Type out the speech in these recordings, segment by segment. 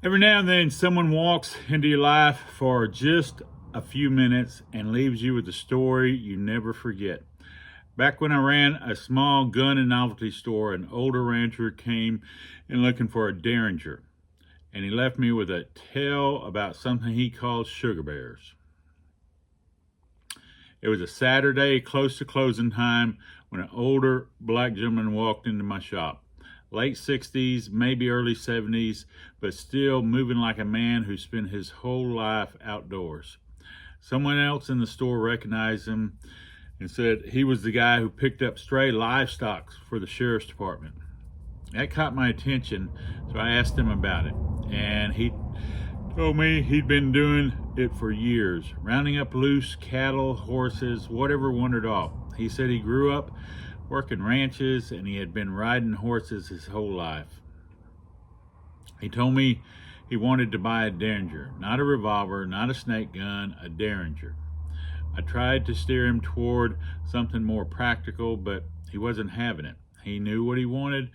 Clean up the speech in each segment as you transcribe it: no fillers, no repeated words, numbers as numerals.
Every now and then, someone walks into your life for just a few minutes and leaves you with a story you never forget. Back when I ran a small gun and novelty store, an older rancher came in looking for a derringer, and he left me with a tale about something he called sugar bears. It was a Saturday close to closing time when an older black gentleman walked into my shop. Late 60s, maybe early 70s, but still moving like a man who spent his whole life outdoors. Someone else in the store recognized him and said he was the guy who picked up stray livestock for the sheriff's department. That caught my attention, so I asked him about it, and he told me he'd been doing it for years, rounding up loose cattle, horses, whatever wandered off. He said he grew up working ranches and he had been riding horses his whole life. He told me he wanted to buy a derringer, not a revolver, not a snake gun, a derringer. I tried to steer him toward something more practical, but he wasn't having it. He knew what he wanted,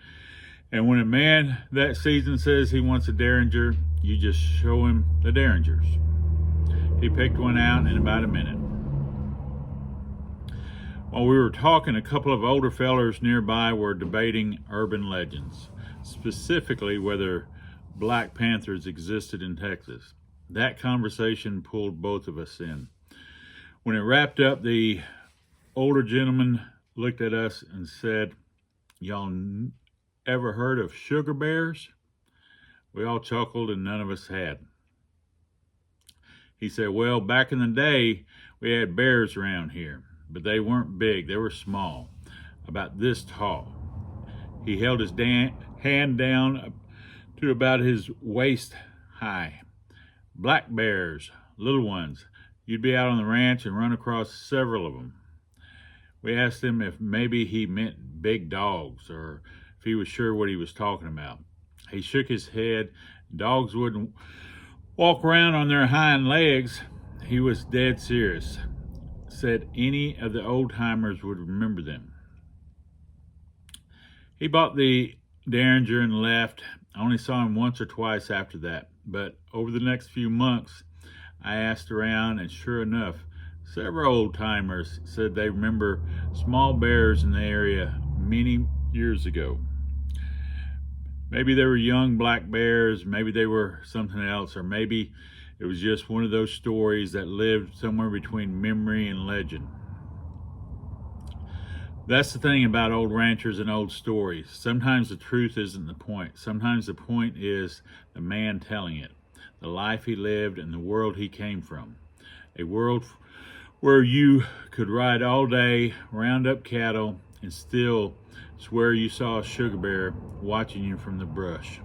and when a man that season says he wants a derringer, you just show him the derringers. He picked one out in about a minute. While we were talking, a couple of older fellers nearby were debating urban legends, specifically whether Black Panthers existed in Texas. That conversation pulled both of us in. When it wrapped up, the older gentleman looked at us and said, "Y'all ever heard of sugar bears?" We all chuckled and none of us had. He said, "Well, back in the day, we had bears around here, but they weren't big. They were small, about this tall." He held his hand down to about his waist high. "Black bears, little ones. You'd be out on the ranch and run across several of them." We asked him if maybe he meant big dogs or if he was sure what he was talking about. He shook his head. Dogs wouldn't walk around on their hind legs. He was dead serious. Said any of the old timers would remember them. He bought the derringer and left. I only saw him once or twice after that, but over the next few months I asked around, and sure enough, several old timers said they remember small bears in the area many years ago. Maybe they were young black bears, maybe they were something else, or maybe it was just one of those stories that lived somewhere between memory and legend. That's the thing about old ranchers and old stories. Sometimes the truth isn't the point. Sometimes the point is the man telling it, the life he lived and the world he came from. A world where you could ride all day, round up cattle, and still swear you saw a sugar bear watching you from the brush.